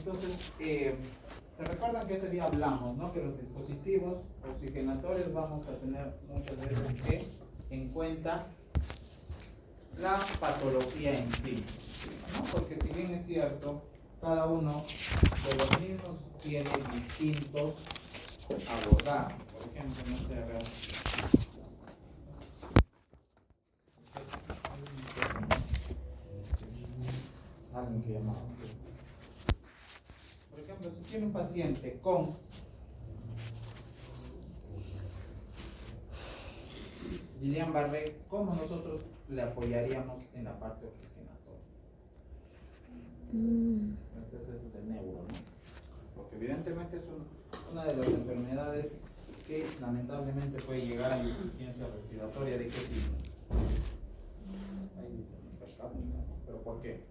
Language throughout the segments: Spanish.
Entonces, ¿se recuerdan que ese día hablamos, ¿no? Que los dispositivos oxigenatorios vamos a tener muchas veces que en cuenta la patología en sí, ¿no? Porque si bien es cierto, cada uno de los mismos tiene distintos abordajes. Por ejemplo, no sé, a ver. Alguien que llamaba. Por ejemplo, si tiene un paciente con Guillain-Barré, ¿cómo nosotros le apoyaríamos en la parte oxigenatoria? Entonces es de neuro, ¿no? Porque evidentemente es una de las enfermedades que lamentablemente puede llegar a insuficiencia respiratoria. ¿De qué tipo? Ahí dice hipercapnia, ¿no? ¿Pero por qué?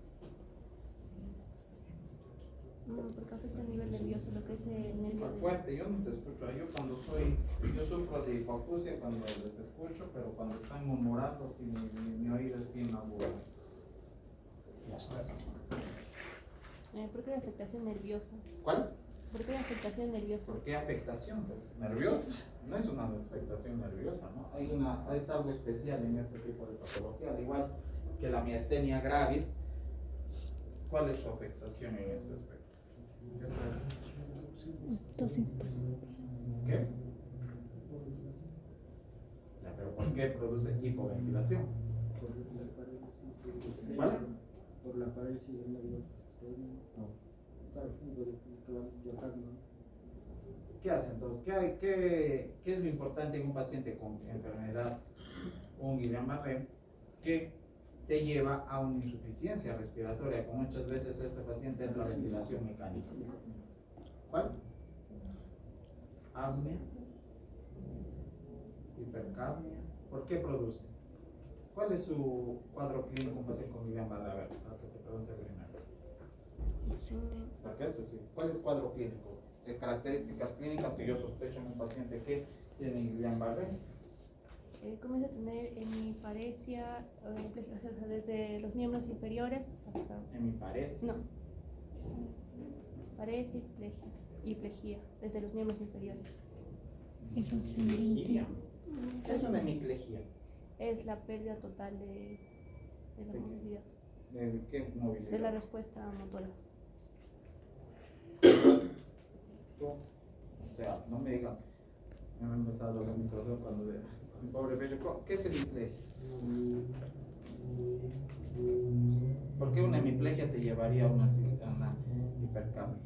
Porque afecta el nivel nervioso, lo que es el nervio. Más fuerte, yo no te escucho. Yo sufro de hipoacusia cuando les escucho, pero cuando están murmurando, sí, mi oído es bien agudo. ¿Por qué la afectación nerviosa? ¿Cuál? ¿Por qué la afectación nerviosa? ¿Por qué afectación? Pues nerviosa. No es una afectación nerviosa, ¿no? Hay algo especial en este tipo de patología, al igual que la miastenia gravis. ¿Cuál es su afectación en este aspecto? ¿Qué? Ya, pero ¿por qué produce hipoventilación? ¿Cuál? Por la parálisis del nervio. ¿Qué hace entonces? ¿Qué es lo importante en un paciente con enfermedad, un Guillain-Barré, que te lleva a una insuficiencia respiratoria? Con muchas veces este paciente entra a ventilación mecánica. ¿Cuál? Apnea, hipercapnia. ¿Por qué produce? ¿Cuál es su cuadro clínico un paciente con Guillain-Barré? A ver, para que te pregunte primero. Porque eso sí. ¿Cuál es cuadro clínico? Características clínicas que yo sospecho en un paciente que tiene Guillain-Barré. Comienza a tener hemiparesia, o sea, desde los miembros inferiores hasta... Hemiparesia. No. Paresia y plejía, desde los miembros inferiores. Es ascendente. ¿Qué es una hemiplegia? Es la pérdida total de la movilidad. ¿De qué movilidad? De la respuesta motora. Tú, o sea, no me digan, me han empezado a doler mi corazón cuando de mi pobre pecho. ¿Qué es hemiplegia? ¿Por qué una hemiplegia te llevaría a una hipercapnia?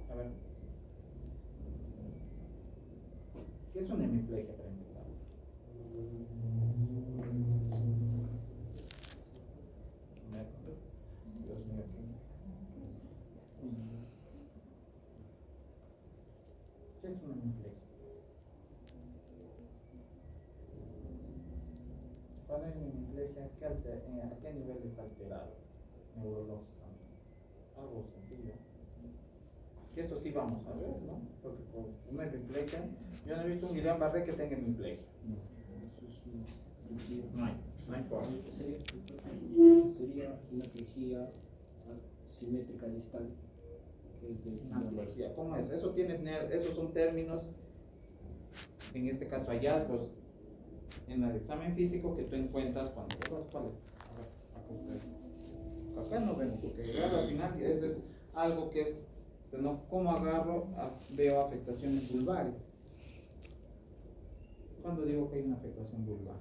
A ver. ¿Qué es una hemiplegia para empezar? Dios mío, ¿qué es una hemiplegia? ¿Cuál es la hemiplegia? ¿A qué nivel está alterado neurológicamente? Algo sencillo. Que eso sí vamos a ver, ¿no? Porque con una hemiplegia, yo no he visto un Guillain-Barré que tenga hemiplegia. No hay forma. Sería una plejía simétrica distal, que es de Una plejía. ¿Cómo es? Esos son términos, en este caso hallazgos, en el examen físico que tú encuentras cuando ¿cuáles? A ver, acá no vemos, porque al final es algo que es, ¿no? ¿Cómo agarro? Veo afectaciones vulvares. ¿Cuándo digo que hay una afectación vulvar?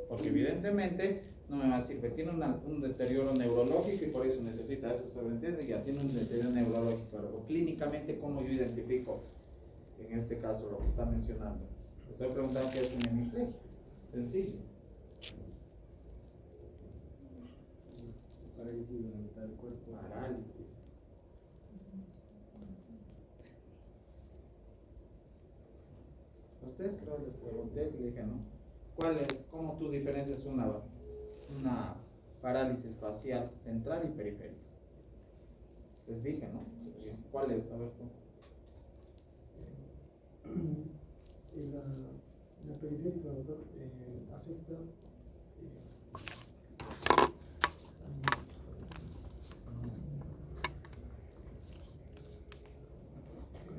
Porque evidentemente no me va a decir que tiene un deterioro neurológico y por eso necesita eso, sobreentiende, ya tiene un deterioro neurológico, pero clínicamente, ¿cómo yo identifico en este caso lo que está mencionando? Estoy preguntando qué es una hemiplegia. Sencillo. parálisis de la mitad del cuerpo. Parálisis. Ustedes creo les pregunté y le dije, ¿no? ¿Cómo tú diferencias una parálisis facial central y periférica? les dije, ¿no? ¿Cuál es? A ver tú. La periférica, doctor, afecta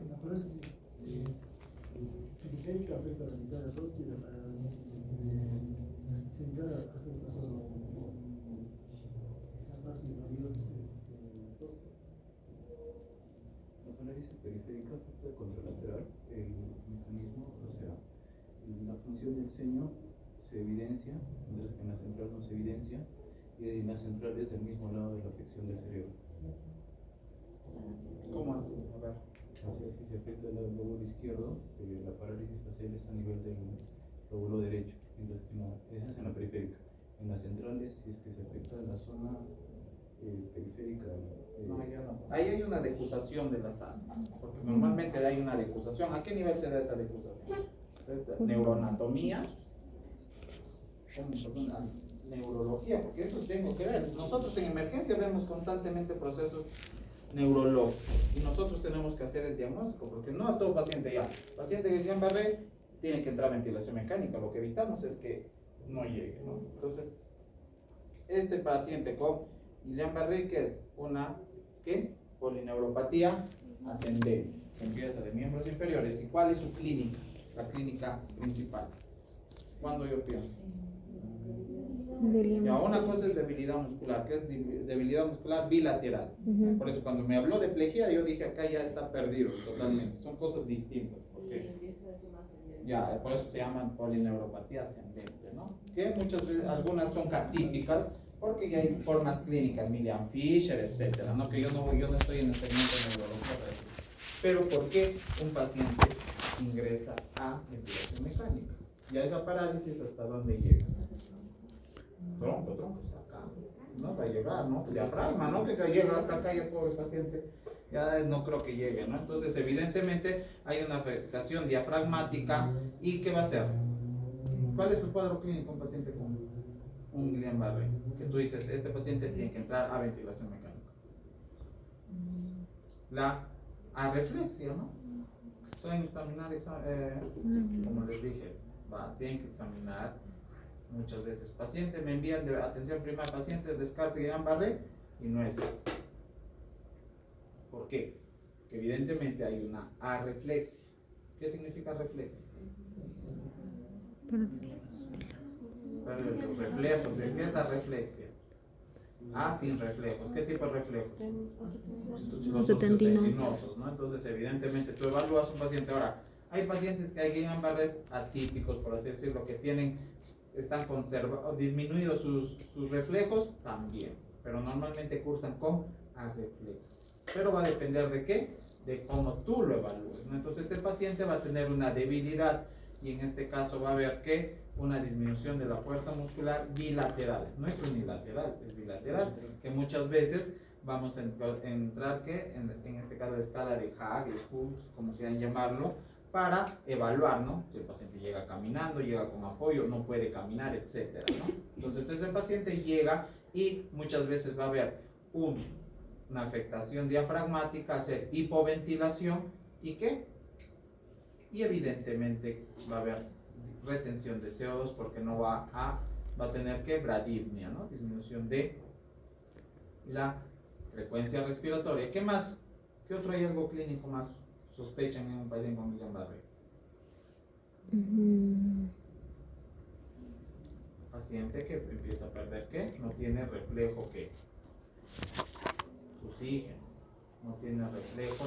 la parálisis periférica afecta a la mitad del rostro y la parálisis central afecta solo la parte inferior del rostro. La parálisis periférica afecta contralateral, el mecanismo, o sea, la función del ceño se evidencia, mientras que en la central no se evidencia, y en la central es del mismo lado de la afección del cerebro. ¿Cómo así? A ver. Así es, si se afecta el lóbulo izquierdo, la parálisis facial es a nivel del lóbulo derecho, mientras que esa es en la periférica. En la central es si es que se afecta la zona periférica. No, ya no. Ahí hay una decusación de las asas, porque normalmente hay una decusación. ¿A qué nivel se da esa decusación? Neuroanatomía, neurología, porque eso tengo que ver. Nosotros en emergencia vemos constantemente procesos neurológicos y nosotros tenemos que hacer el diagnóstico, porque no a todo paciente paciente que Guillain-Barré tiene que entrar ventilación mecánica. Lo que evitamos es que no llegue, ¿no? Entonces, este paciente con Guillain-Barré, que es una polineuropatía ascendente, que empieza de miembros inferiores. ¿Y cuál es su clínica? La clínica principal. ¿Cuándo yo pienso? Ya, una cosa es debilidad muscular, que es debilidad muscular bilateral. Por eso cuando me habló de plejía, yo dije acá ya está perdido totalmente. Son cosas distintas. Ya, por eso se llaman polineuropatía ascendente, ¿no? Que muchas veces, algunas son catíticas, porque ya hay formas clínicas, Millian Fisher, etcétera, ¿no? Que yo no estoy en el segmento de neurología. Pero ¿por qué un paciente ingresa a ventilación mecánica? Ya esa parálisis, ¿hasta dónde llega? Tronco está acá. No va a llegar, ¿no? Diafragma, ¿no? Que llega hasta acá y el pobre paciente ya no creo que llegue, ¿no? Entonces, evidentemente, hay una afectación diafragmática. ¿Y qué va a hacer? ¿Cuál es el cuadro clínico de un paciente con un Guillain-Barré? Que tú dices, este paciente tiene que entrar a ventilación mecánica. La arreflexia, ¿no? Suelen examinar, como les dije, tienen que examinar muchas veces. Paciente, me envían de atención primaria, paciente, descarte Guillain-Barré, y no es eso. ¿Por qué? Porque evidentemente hay una arreflexia. ¿Qué significa arreflexia? Los reflejos. ¿De qué es arreflexia? Sin reflejos. ¿Qué tipo de reflejos? Los osteotendinosos, ¿no? Entonces, evidentemente, tú evalúas un paciente. Ahora, hay pacientes que hay Guillain-Barré atípicos, por así decirlo, que están disminuidos sus reflejos también, pero normalmente cursan con arreflexia. Pero va a depender de qué, de cómo tú lo evalúes, ¿no? Entonces este paciente va a tener una debilidad y en este caso va a haber que una disminución de la fuerza muscular bilateral, no es unilateral, es bilateral, que muchas veces vamos a entrar que en este caso la escala de Haag, Schultz, como quieran llamarlo, para evaluar, ¿no? Si el paciente llega caminando, llega con apoyo, no puede caminar, etcétera, ¿no? Entonces ese paciente llega y muchas veces va a haber una afectación diafragmática, hacer hipoventilación y ¿qué? Y evidentemente va a haber retención de CO2 porque no va a tener que bradipnia, ¿no? Disminución de la frecuencia respiratoria. ¿Qué más? ¿Qué otro hallazgo clínico más sospechan en un paciente con Guillain-Barré? Paciente que empieza a perder ¿qué? No tiene reflejo ¿qué? Oxígeno, no tiene reflejo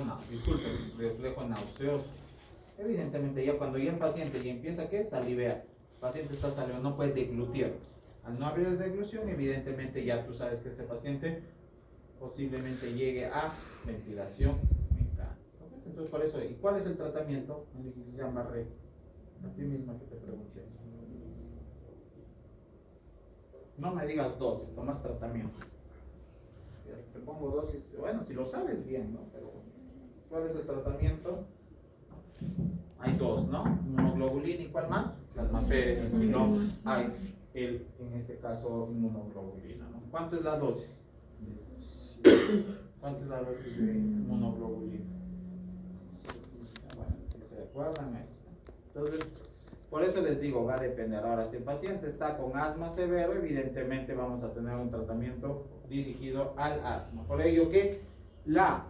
nauseoso. Evidentemente ya cuando ya el paciente ya empieza ¿qué? Salivear. El paciente está salivando, no puede deglutir. Al no haber deglución, evidentemente ya tú sabes que este paciente posiblemente llegue a ventilación mecánica. Entonces por eso, ¿y cuál es el tratamiento? Guillain-Barré. A ti misma que te pregunté. No me digas dosis, tomas tratamiento. Si te pongo dosis, bueno, si lo sabes bien, ¿no? Pero ¿cuál es el tratamiento? Hay dos, ¿no? Inmunoglobulina y ¿cuál más? Plasmaféresis, si no hay en este caso inmunoglobulina, ¿no? ¿Cuánto es la dosis? ¿Cuánto es la dosis de inmunoglobulina? Bueno, si se acuerdan. Entonces, por eso les digo, va a depender. Ahora, si el paciente está con asma severo, evidentemente vamos a tener un tratamiento dirigido al asma. Por ello que la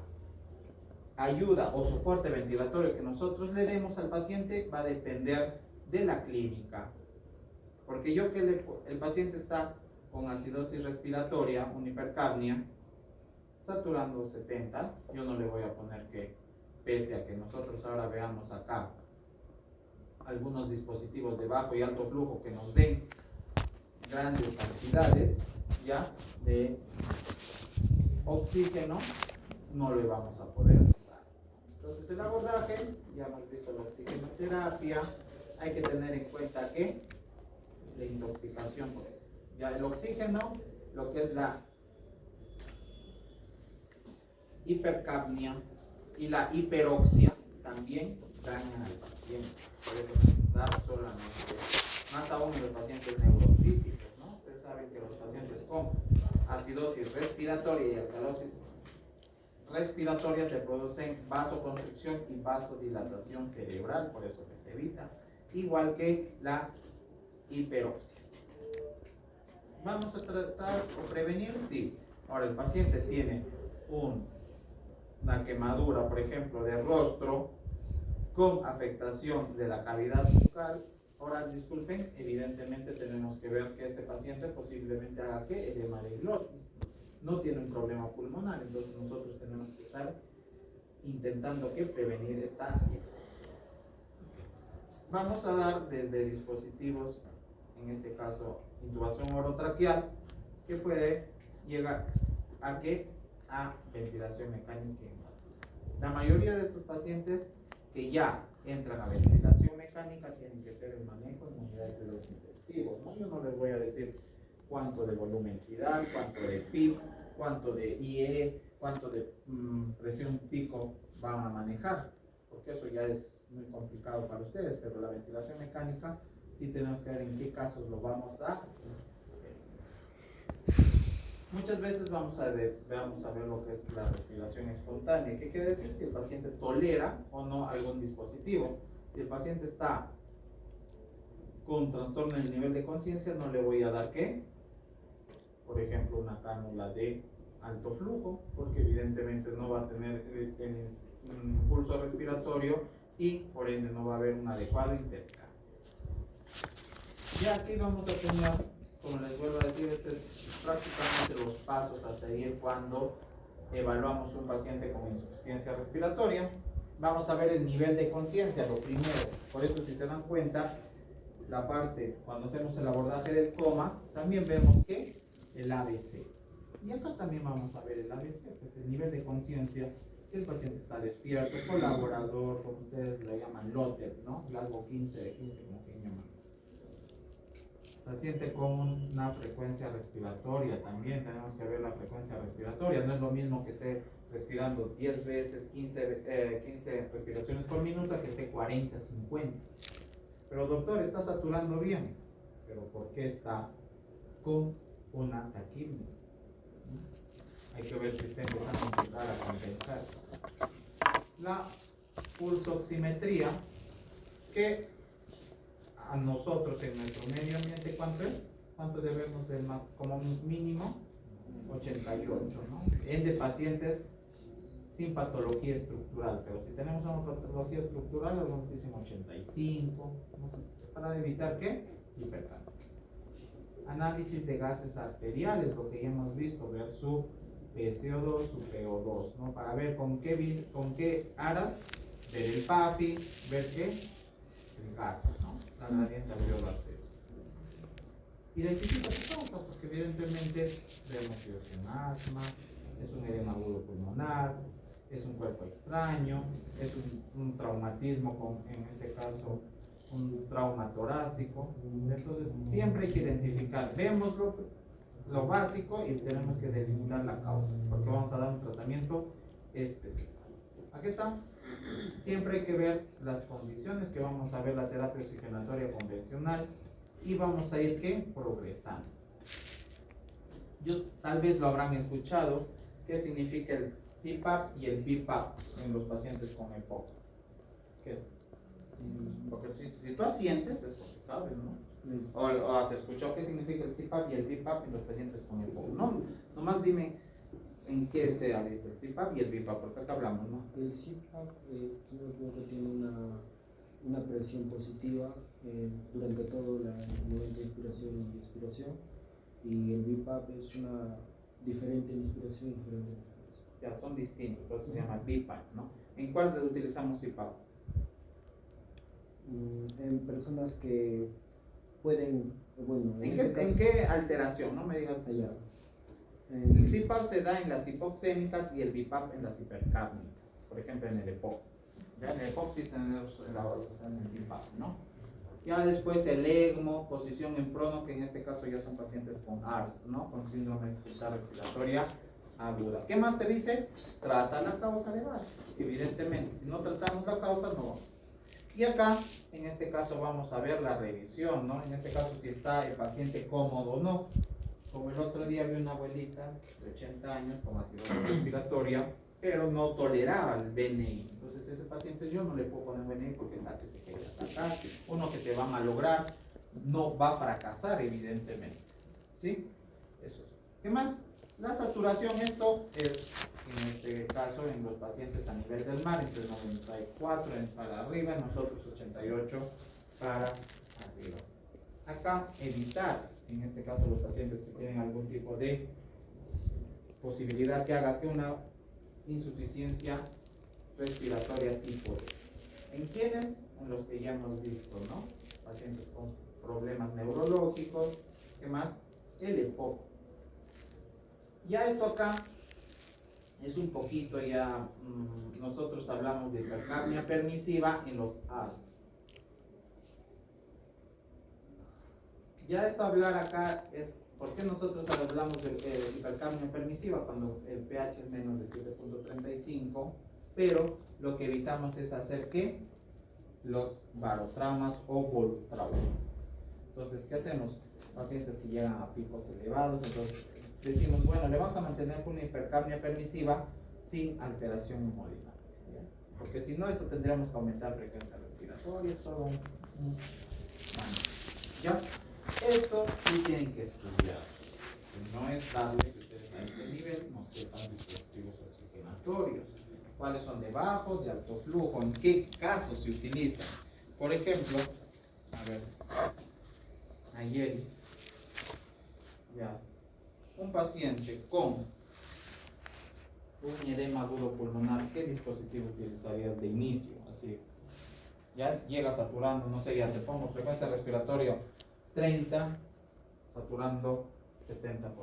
ayuda o soporte ventilatorio que nosotros le demos al paciente va a depender de la clínica. Porque el paciente está con acidosis respiratoria, una hipercapnia, saturando 70, yo no le voy a poner que, pese a que nosotros ahora veamos acá algunos dispositivos de bajo y alto flujo que nos den grandes cantidades ya de oxígeno, no le vamos a poder ayudar. Entonces el abordaje, ya hemos visto la oxigenoterapia, hay que tener en cuenta que la intoxicación, ya el oxígeno, lo que es la hipercapnia y la hiperoxia también dañan al paciente. Por eso dar solamente, más aún los pacientes neurocríticos, ¿no? Ustedes saben que los pacientes con acidosis respiratoria y alcalosis respiratoria te producen vasoconstricción y vasodilatación cerebral, por eso que se evita, igual que la hiperoxia. ¿Vamos a tratar o prevenir? Sí. Ahora el paciente tiene una quemadura, por ejemplo, de rostro con afectación de la cavidad bucal, oral, disculpen, evidentemente tenemos que ver que este paciente posiblemente haga ¿qué? Edema de glotis. No tiene un problema pulmonar, entonces nosotros tenemos que estar intentando que prevenir esta infección. Vamos a dar desde dispositivos, en este caso intubación orotraqueal, que puede llegar a ventilación mecánica invasiva. La mayoría de estos pacientes que ya entran a ventilación mecánica tienen que ser el manejo en unidad de cuidados intensivos, ¿no? Yo no les voy a decir cuánto de volumen tidal, cuánto de PIB, cuánto de IE, cuánto de presión pico van a manejar, porque eso ya es muy complicado para ustedes, pero la ventilación mecánica sí tenemos que ver en qué casos lo vamos a. Muchas veces vamos a ver lo que es la respiración espontánea. ¿Qué quiere decir? Si el paciente tolera o no algún dispositivo. Si el paciente está con trastorno del nivel de conciencia, no le voy a dar ¿qué? Por ejemplo, una cánula de alto flujo, porque evidentemente no va a tener el pulso respiratorio y por ende no va a haber un adecuado intercambio. Y aquí vamos a tener, como les vuelvo a decir, este es prácticamente los pasos a seguir cuando evaluamos un paciente con insuficiencia respiratoria. Vamos a ver el nivel de conciencia, lo primero. Por eso, si se dan cuenta, la parte, cuando hacemos el abordaje del coma, también vemos que el ABC. Y acá también vamos a ver el ABC, que es el nivel de conciencia, si el paciente está despierto, colaborador, como ustedes lo llaman, LOTER, ¿no? Glasgow 15 de 15, como que llaman. Paciente con una frecuencia respiratoria, también tenemos que ver la frecuencia respiratoria. No es lo mismo que esté respirando 10 veces, 15 respiraciones por minuto, que esté 40, 50. Pero doctor, está saturando bien. ¿Pero por qué está con una taquipnea? Hay que ver si está empezando a empezar a compensar. La pulsoximetría, que a nosotros en nuestro medio ambiente, ¿cuánto es? ¿Cuánto debemos de como mínimo? 88, ¿no? En de pacientes sin patología estructural, pero si tenemos una patología estructural, les vamos a decir 85, ¿no? Para evitar ¿qué? Hipercapnia. Análisis de gases arteriales, lo que ya hemos visto, ver su PCO2, su PO2, ¿no? Para ver con qué aras, ver el PAFI, ver qué, el gas, ¿no? La gradiente alveolar. Identifica sus causas, porque evidentemente vemos que es un asma, es un edema agudo pulmonar, es un cuerpo extraño, es un traumatismo en este caso, un trauma torácico. Entonces siempre hay que identificar, vemos lo básico y tenemos que delimitar la causa, porque vamos a dar un tratamiento específico. Aquí está. Siempre hay que ver las condiciones que vamos a ver la terapia oxigenatoria convencional y vamos a ir ¿qué? Progresando. Tal vez lo habrán escuchado, qué significa el CPAP y el BiPAP en los pacientes con EPOC. ¿Qué es? Porque si tú asientes es porque sabes, ¿no? O has escuchado qué significa el CPAP y el BiPAP en los pacientes con EPOC. No, nomás dime en qué se ha visto el CPAP y el BiPAP, porque acá hablamos, ¿no? El CPAP, si no me equivoco, tiene una presión positiva durante todo el momento de inspiración y expiración. Y el BiPAP es una diferente en inspiración y diferente en expiración. Ya, son distintos, por eso se llama BiPAP, ¿no? ¿En cuál utilizamos CPAP? En personas que pueden, bueno, ¿En este qué, en caso, qué alteración? No me digas. allá. El CPAP se da en las hipoxémicas y el BiPAP en las hipercárnicas. Por ejemplo, en el EPOC. Ya en el EPOC sí tenemos la evaluación del BiPAP, ¿no? Ya después el ECMO, posición en prono, que en este caso ya son pacientes con ARS, ¿no? Con síndrome de dificultad respiratoria aguda. ¿Qué más te dice? Trata la causa de base. Evidentemente, si no tratamos la causa, no vamos. Y acá, en este caso, vamos a ver la revisión, ¿no? En este caso, si está el paciente cómodo o no. Como el otro día vi una abuelita de 80 años con acidosis respiratoria, pero no toleraba el BNI. Entonces ese paciente yo no le puedo poner BNI porque el que se quería sacar, uno que te va a malograr, no va a fracasar evidentemente. ¿Sí? Eso es. ¿Qué más? La saturación, esto es en este caso en los pacientes a nivel del mar, entre 94 para arriba, nosotros 88 para arriba. Acá evitar, en este caso los pacientes que tienen algún tipo de posibilidad que haga que una insuficiencia respiratoria tipo D. ¿En quiénes? En los que ya hemos visto, ¿no? Pacientes con problemas neurológicos, ¿qué más? El EPOC. Ya esto acá es un poquito ya, nosotros hablamos de hipercapnia permisiva en los ARDS. Ya esto hablar acá es, ¿por qué nosotros hablamos de hipercapnia permisiva cuando el pH es menos de 7.35? Pero lo que evitamos es hacer que los barotraumas o volutraumas. Entonces, ¿qué hacemos? Pacientes que llegan a picos elevados, entonces decimos, bueno, le vamos a mantener con una hipercapnia permisiva sin alteración hemodinâmica, ¿ya? Porque si no, esto tendríamos que aumentar frecuencia respiratoria, es todo un ¿ya? Esto sí tienen que estudiar. No es dable que ustedes a este nivel no sepan dispositivos oxigenatorios. ¿Cuáles son de bajos, de alto flujo? ¿En qué casos se utilizan? Por ejemplo, a ver, ayer, ya, un paciente con un edema agudo pulmonar, ¿qué dispositivo utilizarías de inicio? Así, ya llega saturando, no sé, ya te pongo frecuencia respiratoria 30, saturando 70%.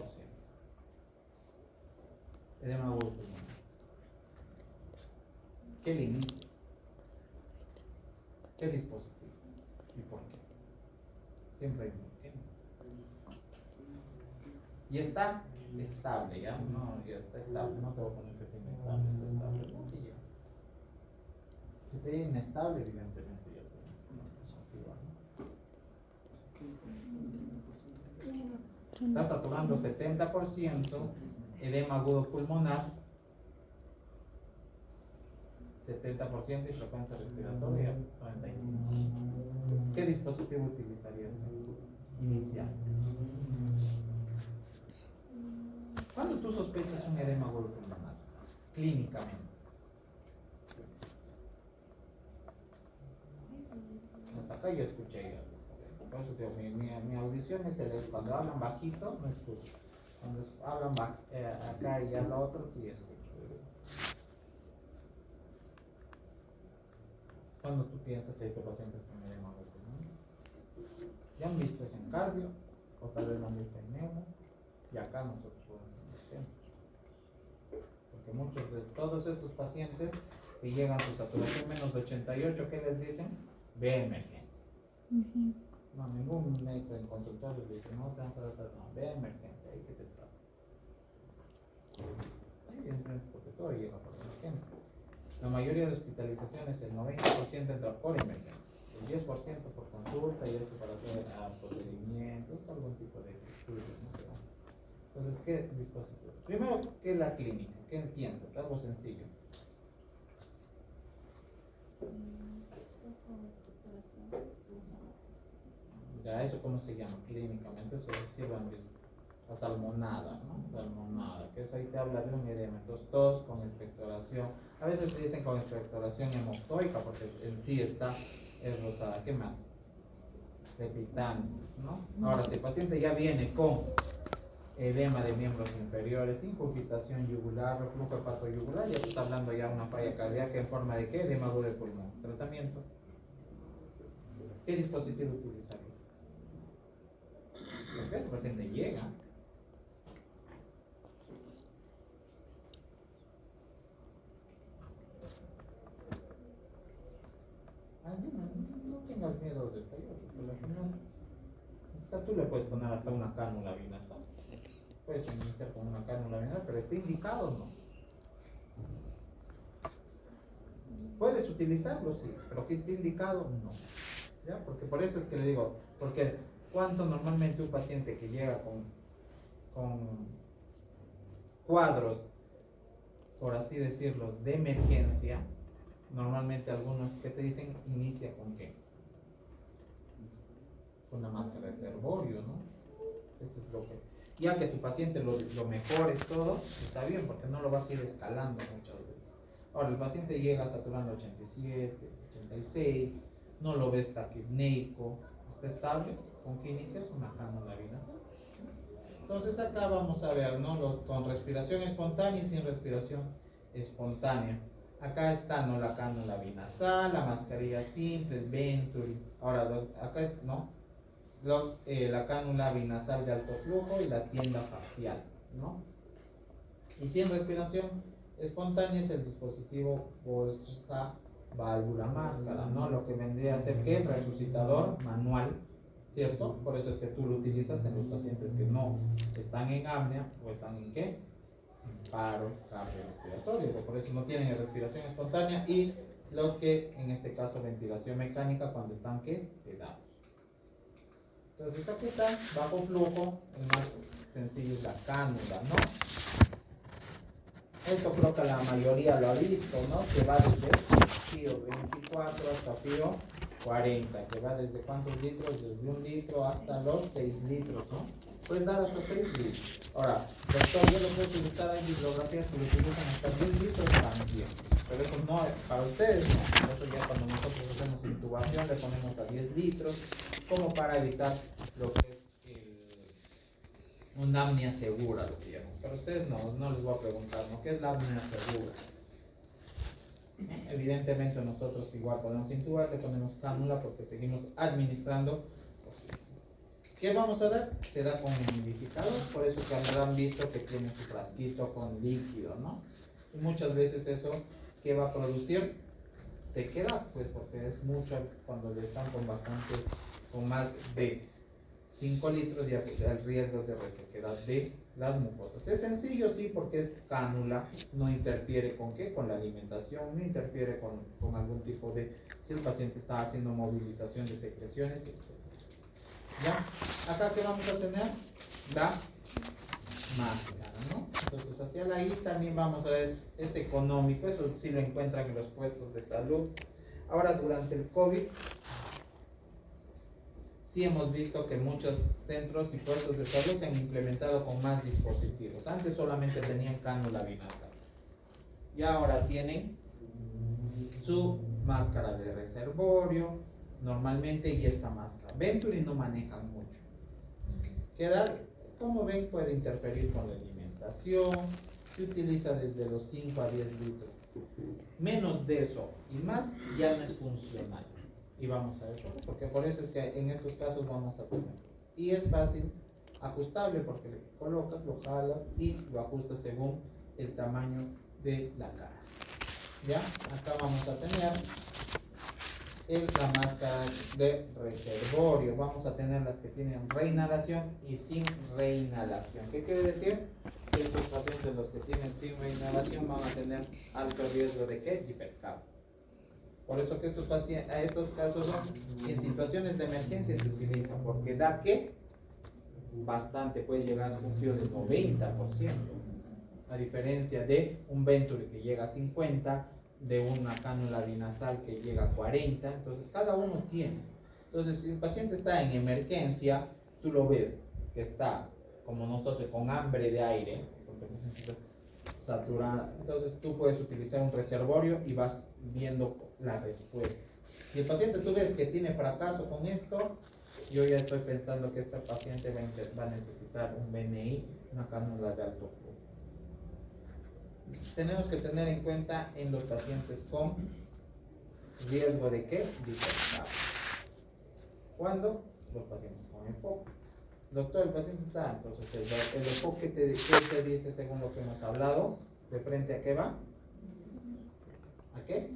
Edema agudo pulmonar. ¿Qué le inicias? ¿Qué dispositivo? ¿Y por qué? Siempre hay un por qué. Y está estable, ¿ya? No, ya está estable. No te voy a poner que esté inestable, está estable. No, y ya. Si te viene inestable, evidentemente ya tienes una cosa activa, ¿no? Está saturando 70%, edema agudo pulmonar, 70% y frecuencia respiratoria 45%. ¿Qué dispositivo utilizarías inicial? ¿Cuándo tú sospechas un edema agudo pulmonar? Clínicamente. Hasta acá yo escuché algo. Por eso digo, mi audición es cuando hablan bajito, no escucho. Cuando hablan acá y habla otro, sí escucho. Cuando tú piensas este paciente está en edema agudo pulmonar, ya han visto eso en cardio, o tal vez lo han visto en neuro, y acá nosotros lo hacemos. Porque muchos de todos estos pacientes que llegan a su saturación menos de 88, ¿qué les dicen? Ve a emergencia. No, ningún médico en consultorio le dice, no, te vas a tratar, no, ve a emergencia, ahí que te trata. Porque todo llega por emergencia. La mayoría de hospitalizaciones, el 90% entra por emergencia, el 10% por consulta y eso para hacer procedimientos, algún tipo de estudios, ¿no? Entonces, ¿qué dispositivo? Primero, ¿qué es la clínica? ¿Qué piensas? Algo sencillo. Ya, ¿eso cómo se llama? Clínicamente, eso sí lo han visto. La salmonada, ¿no? Salmonada, que eso ahí te habla de un edema. Entonces, tos con expectoración. A veces te dicen con expectoración hemoctoica, porque en sí es rosada. ¿Qué más? Depitante, ¿no? Ahora, si el paciente ya viene con edema de miembros inferiores, incurgitación yugular, reflujo hepatoyugular, ya se está hablando ya de una falla cardíaca en forma de ¿qué? Edema agudo de pulmón. Tratamiento. ¿Qué dispositivo utilizarías? Porque ese paciente llega. No tengas miedo de fallar, porque al final, hasta tú le puedes poner hasta una cánula vinasal. Puedes iniciar con una cánula vinasal, pero ¿está indicado o no? Puedes utilizarlo, sí, pero que esté indicado, no. ¿Ya? Porque por eso es que le digo, porque ¿cuánto normalmente un paciente que llega con cuadros, por así decirlo, de emergencia, normalmente algunos que te dicen inicia con qué? Con una máscara de servorio, ¿no? Eso es lo que... Ya que tu paciente lo mejores todo, está bien, porque no lo vas a ir escalando muchas veces. Ahora, el paciente llega saturando 87, 86, no lo ves taquipneico, está estable, ¿con qué inicias? Una cánula vinasal. Entonces acá vamos a ver, ¿no? Con respiración espontánea y sin respiración espontánea. Acá está, ¿no? La cánula vinasal, la mascarilla simple, el Venturi. Ahora, acá es, ¿no? La cánula binasal de alto flujo y la tienda facial, ¿no? Y sin respiración espontánea es el dispositivo bolsa válvula máscara, ¿no? Lo que vendría a ser que resucitador manual, ¿cierto? Por eso es que tú lo utilizas en los pacientes que no están en apnea o están en ¿qué? En paro cardiorrespiratorio, por eso no tienen respiración espontánea, y los que en este caso ventilación mecánica cuando están ¿qué? Sedados. Entonces aquí está, bajo flujo, el más sencillo es la cánula, ¿no? Esto creo que la mayoría lo ha visto, ¿no? Que va desde FIO 24 hasta FIO 40, que va desde ¿cuántos litros? Desde 1 litro hasta los 6 litros, ¿no? Puedes dar hasta 6 litros. Ahora, doctor, yo lo puedo utilizar en bibliografías que lo utilizan hasta 10 litros también. Pero eso no es para ustedes, ¿no? Eso ya cuando nosotros hacemos intubación le ponemos a 10 litros, como para evitar lo que es una apnea segura, lo que llaman. Pero ustedes no les voy a preguntar, ¿no? ¿Qué es la apnea segura? Evidentemente nosotros igual podemos intubar, le ponemos cánula porque seguimos administrando oxígeno. ¿Qué vamos a dar? Se da con humidificador, por eso que habrán visto que tiene su frasquito con líquido, ¿no? Y muchas veces eso, ¿qué va a producir? Sequedad, pues porque es mucho cuando le están con más de 5 litros, ya el riesgo de resequedad de las mucosas. Es sencillo, sí, porque es cánula, no interfiere con ¿qué? Con la alimentación, no interfiere con algún tipo de, si el paciente está haciendo movilización de secreciones, etc. ¿Ya? Acá que vamos a tener la máscara, ¿no? Entonces facial ahí también vamos a ver, es económico, eso sí lo encuentran en los puestos de salud. Ahora durante el COVID sí hemos visto que muchos centros y puestos de salud se han implementado con más dispositivos. Antes solamente tenían cánula binasal y ahora tienen su máscara de reservorio normalmente y esta máscara. Venturi no manejan mucho. Como ven, puede interferir con la alimentación. Se utiliza desde los 5 a 10 litros. Menos de eso y más ya no es funcional. Y vamos a ver por qué. Porque por eso es que en estos casos vamos a tener. Y es fácil, ajustable, porque le colocas, lo jalas y lo ajustas según el tamaño de la cara. ¿Ya? Acá vamos a tener la máscara de reservorio. Vamos a tener las que tienen reinhalación y sin reinhalación. ¿Qué quiere decir? Que estos pacientes, los que tienen sin reinhalación, van a tener alto riesgo de ¿qué? De hipercapnia. Por eso que estos casos son en situaciones de emergencia se utilizan, porque da ¿qué? bastante, puede llegar a un fío del 90%, a diferencia de un Venturi que llega a 50, de una cánula binasal que llega a 40, entonces cada uno tiene. Entonces, si el paciente está en emergencia, tú lo ves que está, como nosotros, con hambre de aire, porque me siento saturada, entonces tú puedes utilizar un reservorio y vas viendo la respuesta. Si el paciente tú ves que tiene fracaso con esto, yo ya estoy pensando que este paciente va a necesitar un BNI, una cánula de alto flujo. Tenemos que tener en cuenta en los pacientes con riesgo de ¿qué? De hipercapnia. ¿Cuándo? Los pacientes con EPOC. Doctor, el paciente está, entonces el EPOC ¿qué te dice según lo que hemos hablado? ¿De frente a qué va? ¿A qué?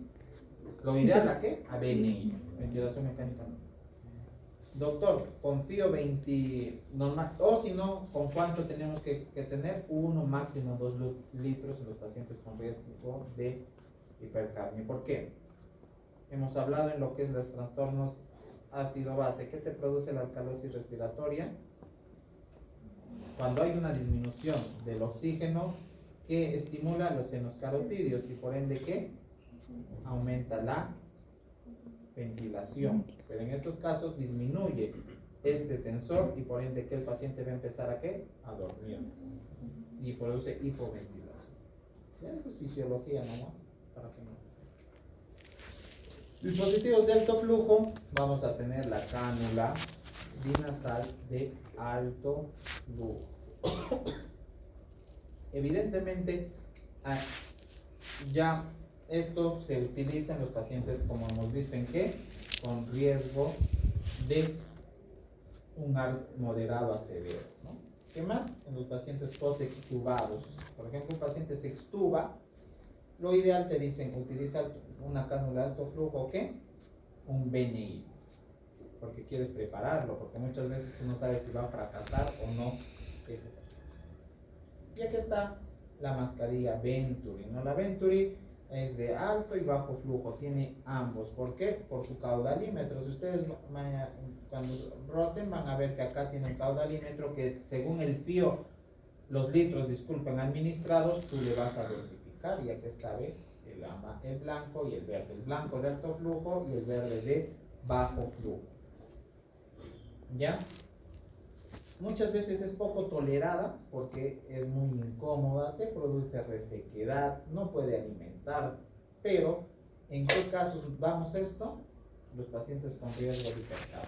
Lo ideal ¿a qué? A BNI, ventilación mecánica. Doctor, confío 20 normal, o si no, ¿con cuánto tenemos que tener? 1, máximo 2 litros en los pacientes con riesgo de hipercapnia. ¿Por qué? Hemos hablado en lo que es los trastornos ácido-base. ¿Qué te produce la alcalosis respiratoria? Cuando hay una disminución del oxígeno que estimula los senos carotídeos y por ende ¿qué? Aumenta la ventilación, pero en estos casos disminuye este sensor y por ende que el paciente va a empezar a ¿qué? A dormirse y produce hipoventilación. Ya esa es fisiología nomás, para que no. Dispositivos de alto flujo, vamos a tener la cánula binasal de alto flujo. Evidentemente, ya esto se utiliza en los pacientes, como hemos visto, ¿en qué? Con riesgo de un ARS moderado a severo, ¿no? ¿Qué más? En los pacientes post-extubados. Por ejemplo, un paciente se extuba, lo ideal te dicen, utiliza una cánula de alto flujo, ¿qué? Un BNI, porque quieres prepararlo, porque muchas veces tú no sabes si va a fracasar o no este paciente. Y aquí está la mascarilla Venturi, ¿no? La Venturi es de alto y bajo flujo, tiene ambos. ¿Por qué? Por su caudalímetro. Si ustedes cuando roten van a ver que acá tiene un caudalímetro que según el fío, los litros, disculpen, administrados, tú le vas a dosificar. Y aquí está, ¿ve? El blanco y el verde. El blanco de alto flujo y el verde de bajo flujo. ¿Ya? Muchas veces es poco tolerada porque es muy incómoda, te produce resequedad, no puede alimentarse. Pero, ¿en qué casos damos esto? Los pacientes con riesgo de hipercapnia.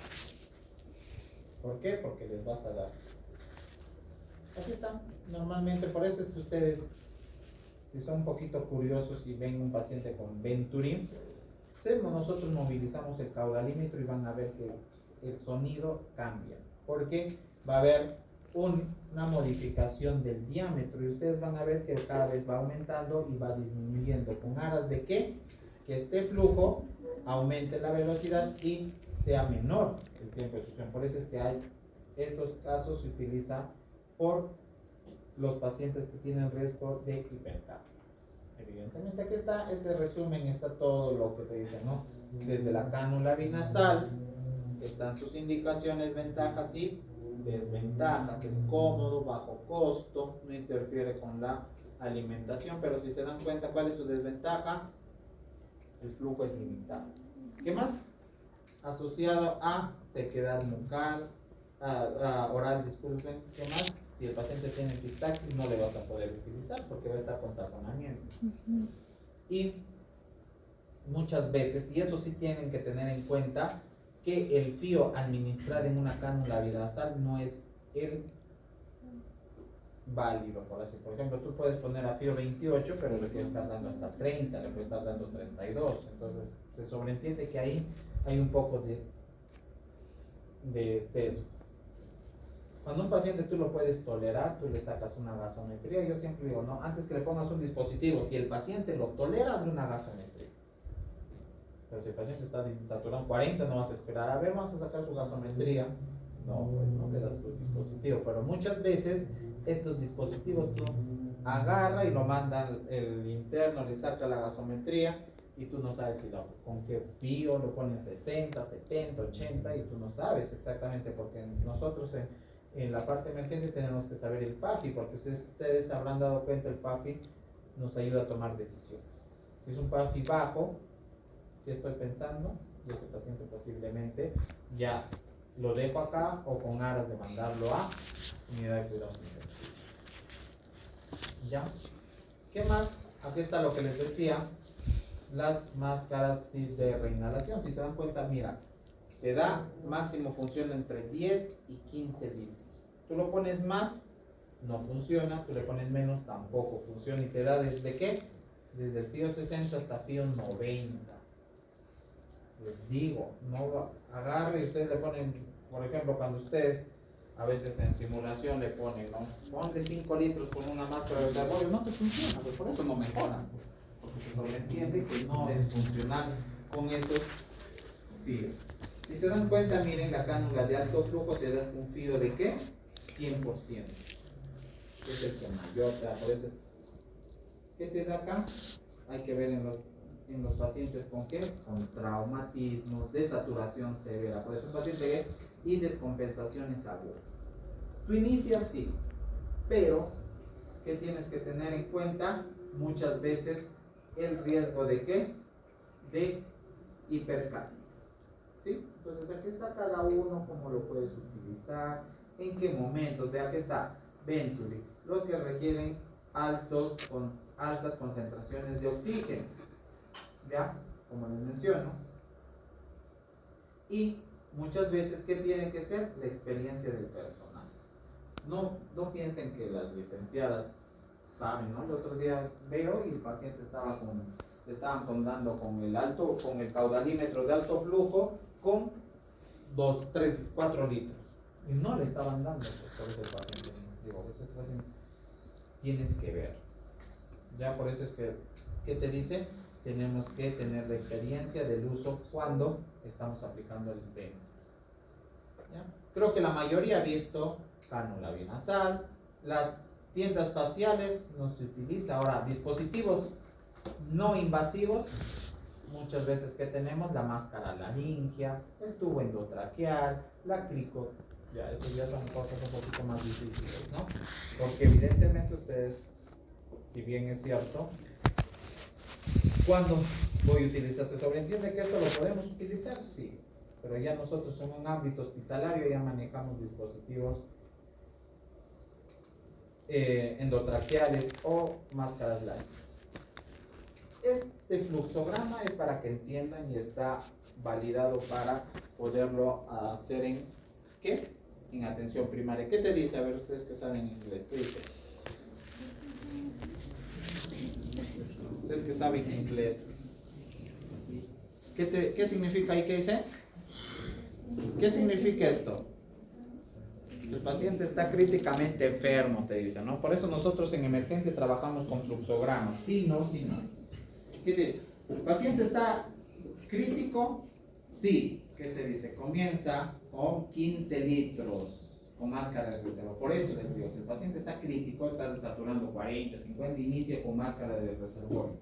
¿Por qué? Porque les vas a dar. Aquí está. Normalmente, por eso es que ustedes, si son un poquito curiosos y ven un paciente con Venturi, nosotros movilizamos el caudalímetro y van a ver que el sonido cambia. ¿Por qué? Va a haber una modificación del diámetro y ustedes van a ver que cada vez va aumentando y va disminuyendo. ¿Con aras de qué? Que este flujo aumente la velocidad y sea menor el tiempo de succión. Por eso es que estos casos se utiliza por los pacientes que tienen riesgo de hipercapnia. Evidentemente aquí está, este resumen está todo lo que te dicen, ¿no? Desde la cánula binasal están sus indicaciones, ventajas y desventajas. Es cómodo, bajo costo, no interfiere con la alimentación, pero si se dan cuenta cuál es su desventaja, el flujo es limitado. ¿Qué más? Asociado a sequedad bucal, oral, disculpen. ¿Qué más? Si el paciente tiene epistaxis no le vas a poder utilizar porque va a estar con taponamiento. Y muchas veces, y eso sí tienen que tener en cuenta, que el fío administrado en una cánula binasal no es el válido, por así. Por ejemplo, tú puedes poner a fío 28, pero le puedes estar dando hasta 30, le puedes estar dando 32. Entonces, se sobreentiende que ahí hay un poco de sesgo. Cuando un paciente tú lo puedes tolerar, tú le sacas una gasometría. Yo siempre digo, no, antes que le pongas un dispositivo, si el paciente lo tolera, hazle una gasometría. Pero si el paciente está saturado 40, no vas a esperar, a ver, vamos a sacar su gasometría. No, pues no le das tu dispositivo. Pero muchas veces estos dispositivos tú agarra y lo manda el interno, le saca la gasometría y tú no sabes si con qué fío lo ponen 60, 70, 80 y tú no sabes exactamente porque nosotros en la parte de emergencia tenemos que saber el PAFI, porque ustedes habrán dado cuenta, el PAFI nos ayuda a tomar decisiones. Si es un PAFI bajo, ya estoy pensando, y ese paciente posiblemente ya lo dejo acá o con aras de mandarlo a unidad de cuidados intensivos. ¿Ya? ¿Qué más? Aquí está lo que les decía, las máscaras de reinhalación. Si se dan cuenta, mira, te da máximo función entre 10 y 15 litros. Tú lo pones más, no funciona, tú le pones menos, tampoco funciona, y te da desde qué? Desde el FIO 60 hasta FIO 90. Les digo, no agarre y ustedes le ponen, por ejemplo, cuando ustedes a veces en simulación le ponen, ¿no? Ponle 5 litros con una máscara de reservorio, no te funciona, pues por eso no mejoran, porque se sobreentiende que no es funcional con esos FIOs. Si se dan cuenta, miren, la cánula de alto flujo te da un FIO de ¿qué? 100%. Es el que mayor te da. Por eso es, ¿qué te da acá? Hay que ver en los pacientes con ¿qué? Con traumatismos, desaturación severa. Por eso un paciente y descompensaciones agudas. Tú inicias sí, pero ¿qué tienes que tener en cuenta? Muchas veces el riesgo de ¿qué? De hipercapnia. ¿Sí? Entonces aquí está cada uno, cómo lo puedes utilizar, en qué momentos. Vea que está Venturi, los que requieren altas concentraciones de oxígeno, ¿ya? Como les menciono. Y muchas veces, ¿qué tiene que ser? La experiencia del personal. No piensen que las licenciadas saben, ¿no? El otro día veo y el paciente le estaban sondando con el caudalímetro de alto flujo con 2, 3, 4 litros. Y no le estaban dando, pues, por eso el paciente. Digo, pues este paciente tienes que ver. Ya por eso es que, ¿qué te dice? Tenemos que tener la experiencia del uso cuando estamos aplicando el PEN. ¿Ya? Creo que la mayoría ha visto cánula binasal. Las tiendas faciales no se utiliza. Ahora, dispositivos no invasivos, muchas veces que tenemos la máscara laringea, el tubo endotraqueal, la crico, ya eso ya son cosas un poquito más difíciles, ¿no? Porque evidentemente ustedes, si bien es cierto, cuando voy a utilizar, se sobreentiende que esto lo podemos utilizar, sí, pero ya nosotros en un ámbito hospitalario ya manejamos dispositivos endotraqueales o máscaras laringea. Este fluxograma es para que entiendan y está validado para poderlo hacer en ¿qué? En atención primaria. ¿Qué te dice? A ver, ustedes que saben inglés, ¿qué dice? Ustedes que saben inglés, ¿qué significa ahí? ¿Qué dice? ¿Qué significa esto? El paciente está críticamente enfermo, te dice, ¿no? Por eso nosotros en emergencia trabajamos con fluxogramas. Sí, no, sí, no. ¿Qué te dice? ¿El paciente está crítico? Sí. ¿Qué te dice? Comienza con 15 litros con máscara de reservorio. Por eso les digo, si el paciente está crítico, está desaturando 40, 50, inicia con máscara de reservorio.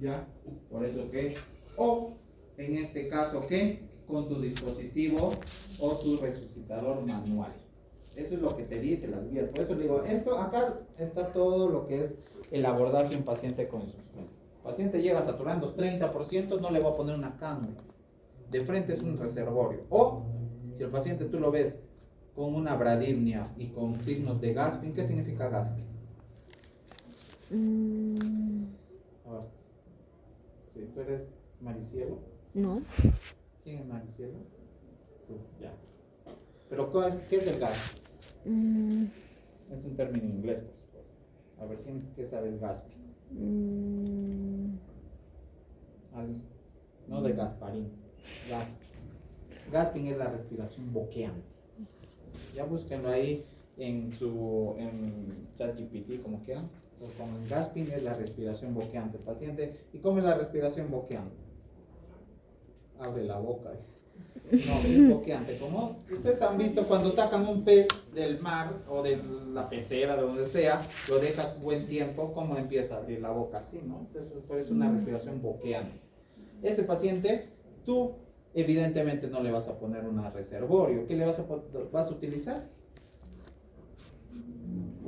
¿Ya? Por eso que, o en este caso que, con tu dispositivo o tu resucitador manual. Eso es lo que te dice las guías. Por eso le digo, esto acá está todo lo que es el abordaje de un paciente con insuficiencia. El paciente llega saturando 30%, no le voy a poner una cánula. De frente es un reservorio. O, si el paciente tú lo ves con una bradipnia y con signos de gasping, ¿qué significa gasping? A ver. Sí, ¿tú eres Maricielo? No. ¿Quién es Maricielo? Tú, ya. Pero ¿qué es el gasping? Es un término inglés, por supuesto. A ver, ¿qué sabe el gasping? ¿Alguien? No de Gasparín. Gasping. Gasping es la respiración boqueante. Ya búsquenlo ahí en ChatGPT, como quieran. Entonces, gasping es la respiración boqueante. El paciente, ¿y cómo es la respiración boqueante? Abre la boca. No, es boqueante. Como ustedes han visto cuando sacan un pez del mar o de la pecera, de donde sea, lo dejas buen tiempo, ¿cómo empieza a abrir la boca? Así, ¿no? Entonces, es una respiración boqueante. Ese paciente, tú evidentemente no le vas a poner un reservorio. ¿Qué le vas a utilizar?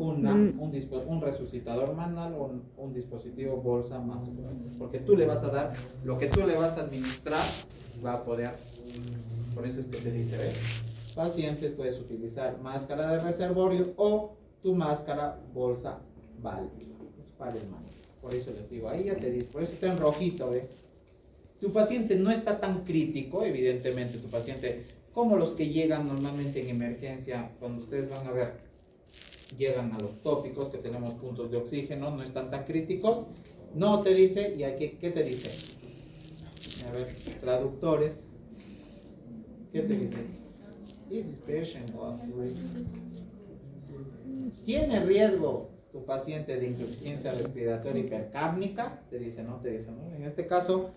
un resucitador manual o un dispositivo bolsa más fuerte. Porque tú le vas a dar, lo que tú le vas a administrar va a poder. Por eso es que te dice, ¿ves? Paciente, puedes utilizar máscara de reservorio o tu máscara bolsa válvula. Es para el manejo. Por eso les digo, ahí ya te dice, por eso está en rojito, ¿ves? Tu paciente no está tan crítico, evidentemente tu paciente, como los que llegan normalmente en emergencia, cuando ustedes van a ver, llegan a los tópicos, que tenemos puntos de oxígeno, no están tan críticos. No te dice, ¿y aquí qué te dice? A ver, traductores. ¿Qué te dice? Is this patient at risk? ¿Tiene riesgo tu paciente de insuficiencia respiratoria hipercápnica? Te dice, no, te dice, ¿no? En este caso,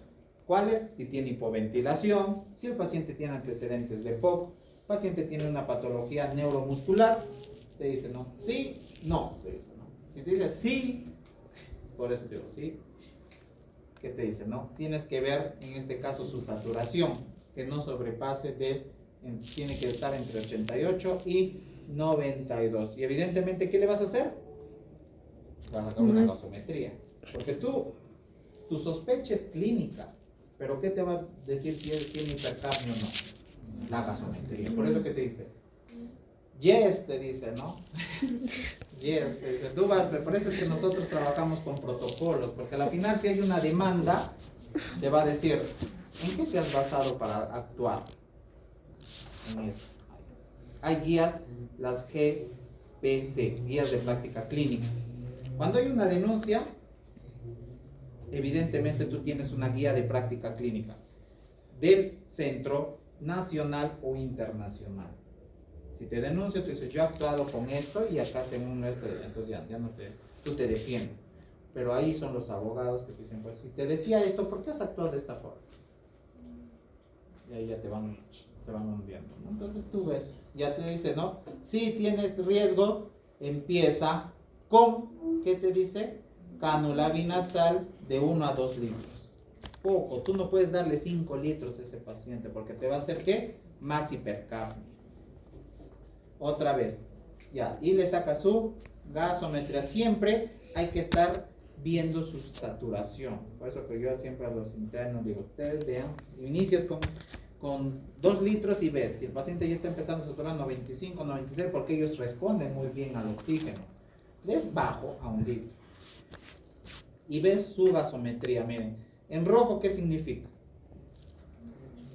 ¿cuáles? Si tiene hipoventilación, si el paciente tiene antecedentes de POC, el paciente tiene una patología neuromuscular, te dice, no, sí, no, te dice, no. Si te dice sí, por eso te digo, sí, ¿qué te dice? No, tienes que ver en este caso su saturación, que no sobrepase tiene que estar entre 88 y 92. Y evidentemente, ¿qué le vas a hacer? Vas a sacar una gasometría, porque tu sospecha es clínica, pero ¿qué te va a decir si él tiene hipercapnia o no? La gasometría. Por eso que te dice, yes, te dice, ¿no? Yes, te dice, tú vas, por eso es que nosotros trabajamos con protocolos, porque al final si hay una demanda, te va a decir, ¿en qué te has basado para actuar en esto? Hay guías, las GPC, guías de práctica clínica. Cuando hay una denuncia, evidentemente tú tienes una guía de práctica clínica del centro nacional o internacional. Si te denuncio, tú dices, yo he actuado con esto y acá según esto, entonces ya no tú te defiendes. Pero ahí son los abogados que te dicen, pues si te decía esto, ¿por qué has actuado de esta forma? Y ahí ya te van hundiendo, ¿no? Entonces tú ves, ya te dice, ¿no? Si tienes riesgo, empieza con, ¿qué te dice? Cánula binasal de 1 a 2 litros. Poco, tú no puedes darle 5 litros a ese paciente porque te va a hacer, ¿qué? Más hipercapnia. Otra vez, ya, y le saca su gasometría. Siempre hay que estar viendo su saturación. Por eso que yo siempre a los internos digo, ustedes vean, inicias con 2 litros y ves, si el paciente ya está empezando a saturar 95, 96, porque ellos responden muy bien al oxígeno. Les bajo a 1 litro. Y ves su gasometría, miren, en rojo, ¿qué significa?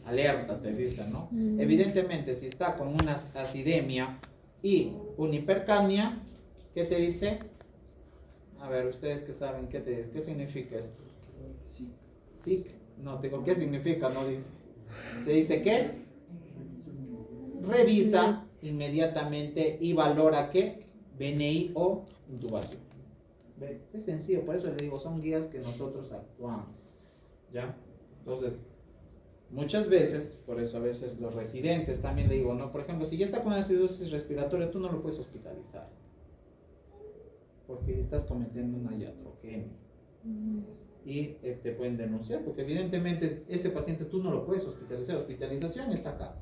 Alerta, te dicen, ¿no? Evidentemente, si está con una acidemia y una hipercapnia, ¿qué te dice? A ver, ustedes que saben, ¿qué significa esto? SIC. No, digo, ¿qué significa? No dice. Te dice ¿qué? Revisa inmediatamente y valora ¿qué? BNI o intubación. ¿Ve? Es sencillo, por eso le digo, son guías que nosotros actuamos. ¿Ya? Entonces, muchas veces, por eso a veces los residentes también le digo, no, por ejemplo, si ya está con acidosis respiratoria, tú no lo puedes hospitalizar. Porque estás cometiendo una iatrogenia. Y te pueden denunciar, porque evidentemente este paciente tú no lo puedes hospitalizar. Hospitalización está acá.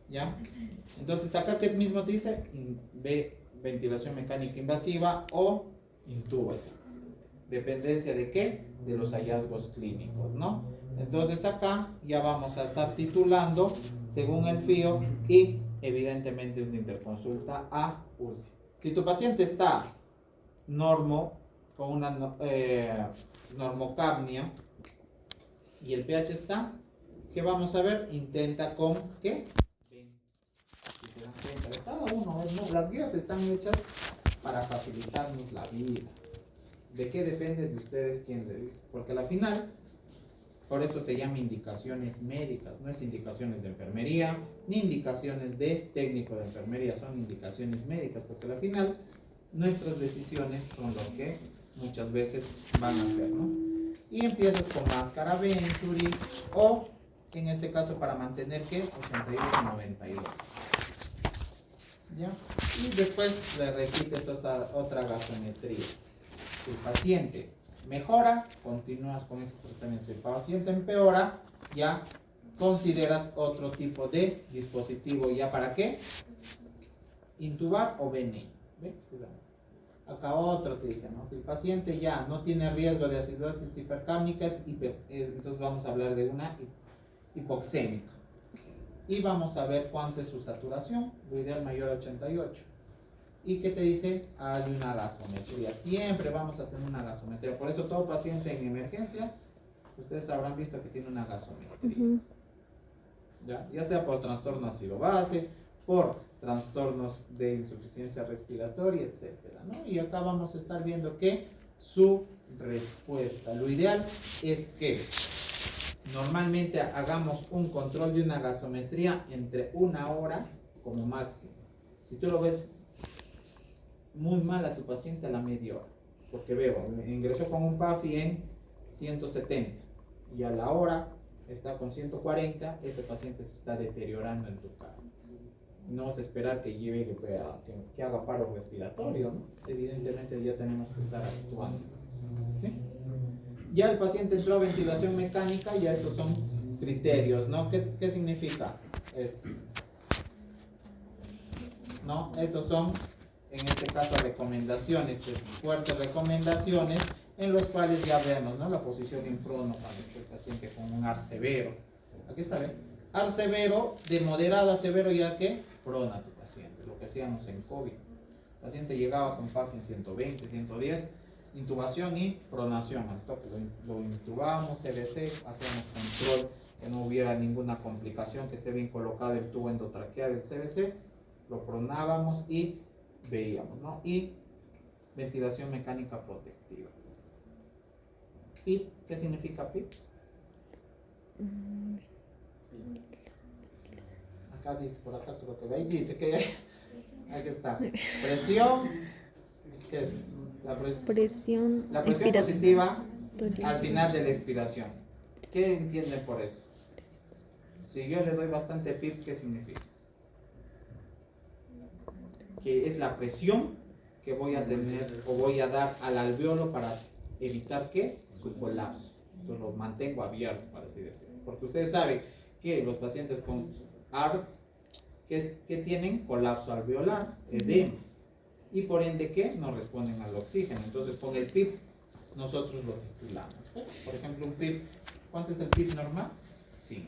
¿Ya? Entonces acá que mismo te dice, ve ventilación mecánica invasiva o intuba ese paciente. Dependencia de qué? De los hallazgos clínicos, ¿no? Entonces acá ya vamos a estar titulando según el FIO y evidentemente una interconsulta a UCI. Si tu paciente está con una normocapnia y el pH está, ¿qué vamos a ver? Intenta con ¿qué? 20. Si se dan cuenta de cada uno, ¿no? Las guías están hechas para facilitarnos la vida. ¿De qué depende de ustedes quién le dice? Porque al final, por eso se llama indicaciones médicas, no es indicaciones de enfermería, ni indicaciones de técnico de enfermería, son indicaciones médicas, porque al final nuestras decisiones son lo que muchas veces van a hacer, ¿no? Y empiezas con máscara Venturi o, en este caso, para mantener ¿qué? 88-92. ¿Ya? Y después le repites otra gasometría. Si el paciente mejora, continúas con ese tratamiento. Si el paciente empeora, ya consideras otro tipo de dispositivo. ¿Ya para qué? intubar o BNI. ¿Ves? Acá otro te dice, ¿no? Si el paciente ya no tiene riesgo de acidosis hipercámnica, entonces vamos a hablar de una hipoxémica. Y vamos a ver cuánto es su saturación, lo ideal mayor a 88. ¿Y qué te dice? Hay una gasometría. Siempre vamos a tener una gasometría. Por eso todo paciente en emergencia, ustedes habrán visto que tiene una gasometría. Ya sea por trastorno ácido base, por trastornos de insuficiencia respiratoria, etcétera, ¿no? Y acá vamos a estar viendo que su respuesta. Lo ideal es que normalmente hagamos un control de una gasometría entre 1 hora como máximo. Si tú lo ves muy mal a tu paciente a la media hora, porque veo, ingresó con un PAFI en 170 y a la hora está con 140, ese paciente se está deteriorando en tu cara. No vas a esperar que llegue, que haga paro respiratorio, ¿no? Evidentemente ya tenemos que estar actuando, ¿sí? Ya el paciente entró a ventilación mecánica, ya estos son criterios, ¿no? ¿Qué significa esto? ¿No? Estos son, en este caso, recomendaciones, fuertes recomendaciones, en los cuales ya vemos, ¿no? La posición en prono cuando está el paciente con un AR severo. Aquí está, ¿ven? AR severo, de moderado a severo, ya que prona tu paciente, lo que hacíamos en COVID. El paciente llegaba con PAFI en 120, 110, intubación y pronación. Al toque lo intubábamos, CBC, hacíamos control que no hubiera ninguna complicación, que esté bien colocado el tubo endotraqueal del CBC, lo pronábamos y veíamos, ¿no? Y ventilación mecánica protectiva. ¿PIP? ¿Qué significa PIP? Acá dice, por acá creo que ve, ahí dice que aquí está. Presión, ¿qué es? La presión positiva al final de la expiración. ¿Qué entienden por eso? Si yo le doy bastante PIP, ¿qué significa? Que es la presión que voy a tener o voy a dar al alveolo para evitar que su colapso. Entonces lo mantengo abierto, para así decirlo. Porque ustedes saben que los pacientes con ARDS que tienen colapso alveolar, edema, y por ende que no responden al oxígeno. Entonces con el PIP nosotros lo titulamos. ¿Pues? Por ejemplo, un PIP, ¿cuánto es el PIP normal? 5.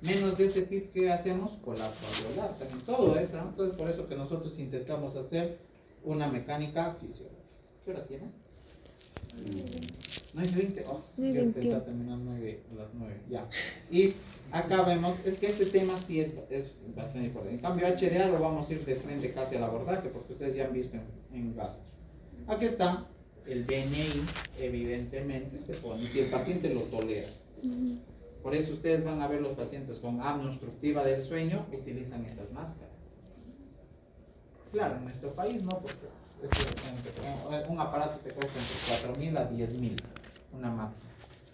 Menos de ese PIP, ¿qué hacemos? Colapso alveolar, también todo eso, ¿no? Entonces por eso que nosotros intentamos hacer una mecánica fisiológica. ¿Qué hora tienes? 9:20. Oh, yo pensaba terminar a las 9, ya. Y acá vemos, es que este tema sí es bastante importante. En cambio, HDA lo vamos a ir de frente casi al abordaje, porque ustedes ya han visto en gastro. Aquí está el BNI, evidentemente se pone, si el paciente lo tolera. Por eso ustedes van a ver los pacientes con apnea obstructiva del sueño utilizan estas máscaras. Claro, en nuestro país no, porque un aparato te cuesta entre 4.000 a 10.000, una máquina.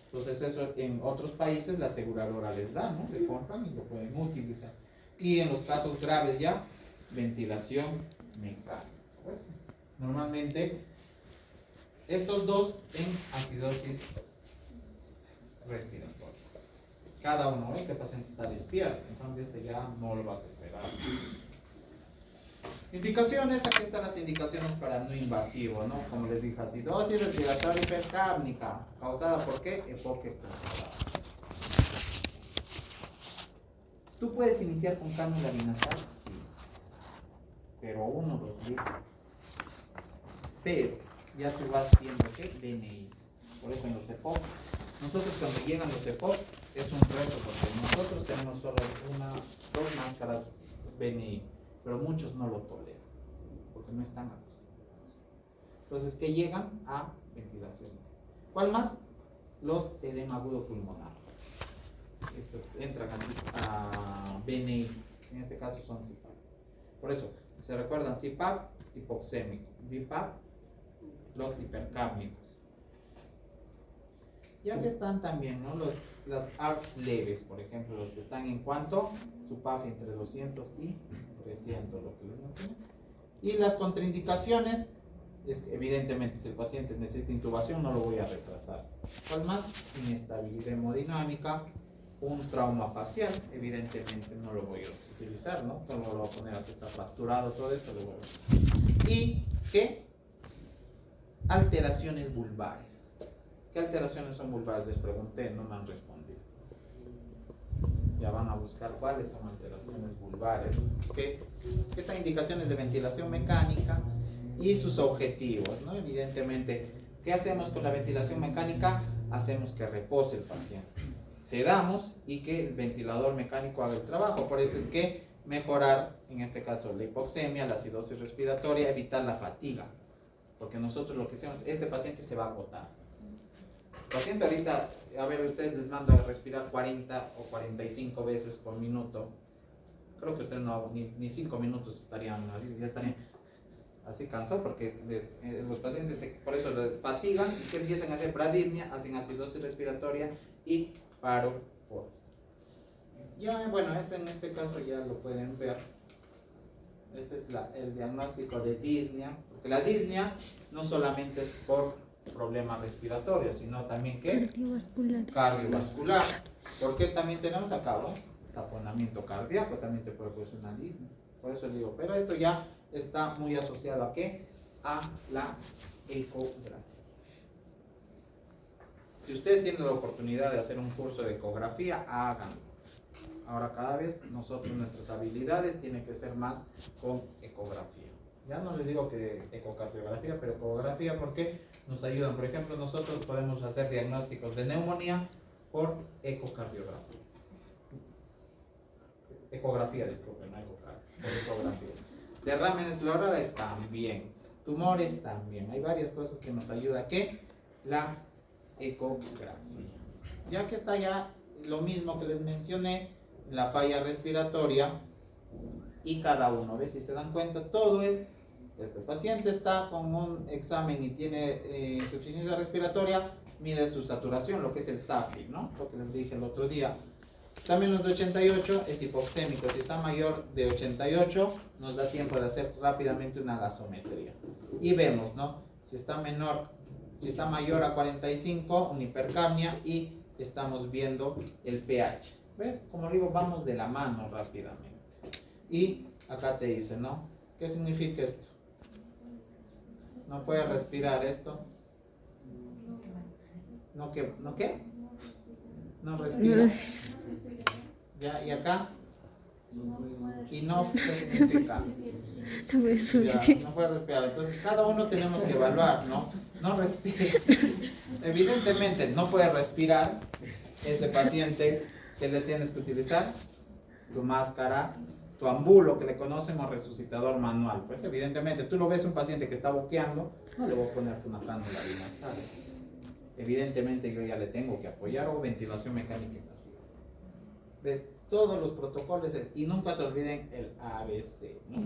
Entonces eso en otros países la aseguradora les da, ¿no? Le compran y lo pueden utilizar. Y en los casos graves ya, ventilación mecánica. Pues, normalmente estos dos en acidosis respiratoria. Cada uno, este paciente está despierto, en cambio este ya no lo vas a esperar. Indicaciones, aquí están las indicaciones para no invasivo, ¿no? Como les dije, acidosis respiratoria hipercápnica, causada por qué? EPOC exacerbada. ¿Tú puedes iniciar con cánula binatal? Sí. Pero 1 o 2 litros. Pero ya tú vas viendo que BNI. Por eso en los EPOC, nosotros cuando llegan los EPOC es un reto, porque nosotros tenemos solo 2 máscaras BNI. Pero muchos no lo toleran, porque no están acostumbrados. Entonces, ¿qué llegan? A ventilación. ¿Cuál más? Los edema agudo pulmonar. Eso, entran a BNI, en este caso son CPAP. Por eso, se recuerdan CPAP, hipoxémico, BiPAP, los hipercápnicos. Y aquí están también, ¿no? Las ARDS leves, por ejemplo, los que están en cuanto, su PAF entre 200 y 300, lo que les mencioné. Y las contraindicaciones, es que evidentemente si el paciente necesita intubación no lo voy a retrasar. ¿Cuál más? Inestabilidad hemodinámica, un trauma facial, evidentemente no lo voy a utilizar, ¿no? No lo voy a poner aquí, está fracturado, todo esto lo voy a... ¿Y qué? Alteraciones vulvares. ¿Qué alteraciones son vulvares? Les pregunté, no me han respondido. Ya van a buscar cuáles son alteraciones vulvares. ¿Qué? Estas indicaciones de ventilación mecánica y sus objetivos, ¿no? Evidentemente, ¿qué hacemos con la ventilación mecánica? Hacemos que repose el paciente. Sedamos y que el ventilador mecánico haga el trabajo. Por eso es que mejorar, en este caso, la hipoxemia, la acidosis respiratoria, evitar la fatiga. Porque nosotros lo que hacemos, este paciente se va a agotar. El paciente ahorita, a ver, ustedes les mando a respirar 40 o 45 veces por minuto. Creo que ustedes no, ni 5 minutos estarían, ya estarían así cansados porque los pacientes por eso les fatigan y que empiezan a hacer bradipnia, hacen acidosis respiratoria y paro por esto. Ya, bueno, en este caso ya lo pueden ver. Este es el diagnóstico de disnea, porque la disnea no solamente es por problemas respiratorios, sino también ¿qué? Cardiovascular. Porque también tenemos acá, ¿no? Taponamiento cardíaco, también te puede producir una disnea. Por eso digo, pero esto ya está muy asociado a ¿qué? A la ecografía. Si ustedes tienen la oportunidad de hacer un curso de ecografía, háganlo. Ahora cada vez nosotros, nuestras habilidades tienen que ser más con ecografía. Ya no les digo que ecocardiografía, pero ecografía porque nos ayudan. Por ejemplo, nosotros podemos hacer diagnósticos de neumonía por ecocardiografía. Ecografía, disculpen, no ecocardiografía, por ecografía. Derrames pleurales también, tumores también. Hay varias cosas que nos ayuda. ¿Qué? La ecografía. Ya que está ya lo mismo que les mencioné, la falla respiratoria y cada uno, ¿ves? Si se dan cuenta, todo es, este paciente está con un examen y tiene insuficiencia respiratoria, mide su saturación, lo que es el SAFI, ¿no? Lo que les dije el otro día. Si está menos de 88 es hipoxémico, si está mayor de 88 nos da tiempo de hacer rápidamente una gasometría. Y vemos, ¿no? Si está mayor a 45, una hipercapnia y estamos viendo el pH. ¿Ves? Como digo, vamos de la mano rápidamente. Y acá te dice, ¿no? ¿Qué significa esto? ¿No puede respirar esto? ¿No qué? ¿No qué? No respira. ¿Ya? ¿Y acá? ¿Y no qué significa? Ya, no puede respirar. Entonces cada uno tenemos que evaluar, ¿no? No respira. Evidentemente no puede respirar ese paciente. ¿Qué le tienes que utilizar? Tu máscara, tu ambulo, que le conocemos resucitador manual. Pues evidentemente tú lo ves un paciente que está boqueando, no le voy a poner una cánula binasal. Evidentemente yo ya le tengo que apoyar o ventilación mecánica invasiva. De todos los protocolos y nunca se olviden el ABC, ¿no?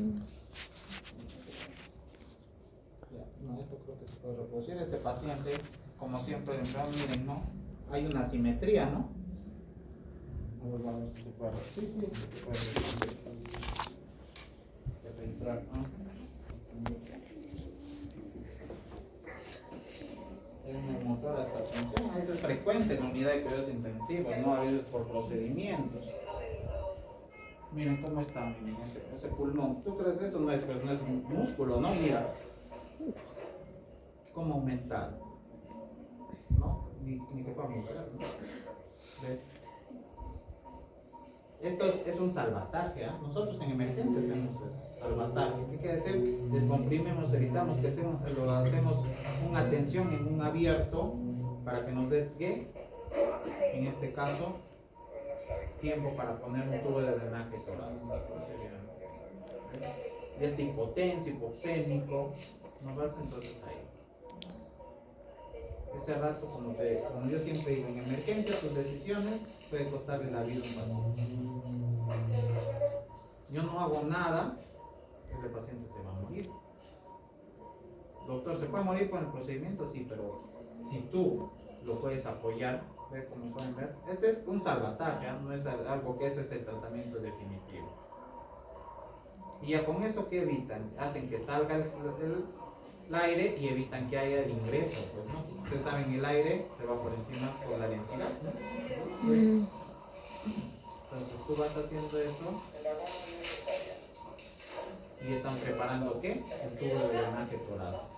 No, esto creo que se puede reproducir. Este paciente, como siempre, miren, ¿no? Hay una asimetría, ¿no? A ver si se puede. Sí, se puede registrar, ¿no? Es una motora esta función. Eso es frecuente en la unidad de cuidados intensivos, ¿no? A veces por procedimientos. Miren cómo está, miren, ese pulmón. ¿Tú crees eso? No es un músculo, ¿no? Mira. ¿Cómo aumentar? ¿No? Ni que fue aumentar, ¿no? ¿Ves? Esto es un salvataje, ¿eh? Nosotros en emergencia hacemos eso, salvataje. ¿Qué quiere decir? Descomprimimos, evitamos que hacemos una atención en un abierto para que nos dé, ¿qué? En este caso, tiempo para poner un tubo de drenaje torácico. Y este hipotenso, hipoxémico, nos vas entonces ahí. Ese rato, como yo siempre digo, en emergencia, tus decisiones pueden costarle la vida a un paciente. Yo no hago nada, ese paciente se va a morir. Doctor, ¿se puede morir con el procedimiento? Sí, pero si tú lo puedes apoyar, ¿ve? Como pueden ver, este es un salvataje, ¿eh? No es algo que eso es el tratamiento definitivo. Y ya con eso, ¿qué evitan? Hacen que salga el aire y evitan que haya el ingreso, pues, ¿no? Ustedes saben, el aire se va por encima por la densidad, ¿no? Entonces tú vas haciendo eso y están preparando ¿qué? El tubo de drenaje torácico.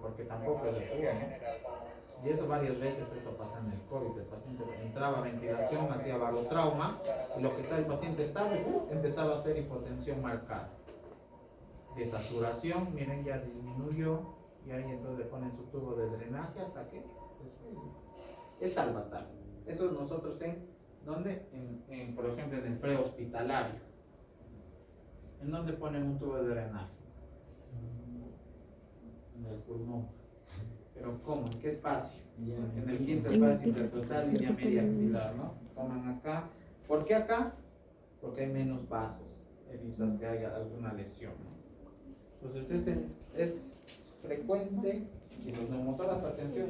Porque tampoco es de tubo, ¿no? Y eso varias veces eso pasa en el COVID. El paciente entraba a ventilación, hacía barotrauma y lo que está el paciente estable, empezaba a hacer hipotensión marcada. Desaturación, miren, ya disminuyó y ahí entonces le ponen su tubo de drenaje hasta que es salvataje. Eso nosotros ¿dónde? Por ejemplo, en el prehospitalario. ¿En dónde ponen un tubo de drenaje? En el pulmón. ¿Pero cómo? ¿En qué espacio? En el quinto espacio intercostal, línea media axilar, ¿no? Toman acá. ¿Por qué acá? Porque hay menos vasos. Evitas que haya alguna lesión, ¿no? Entonces es frecuente, y los neumotoras, atención,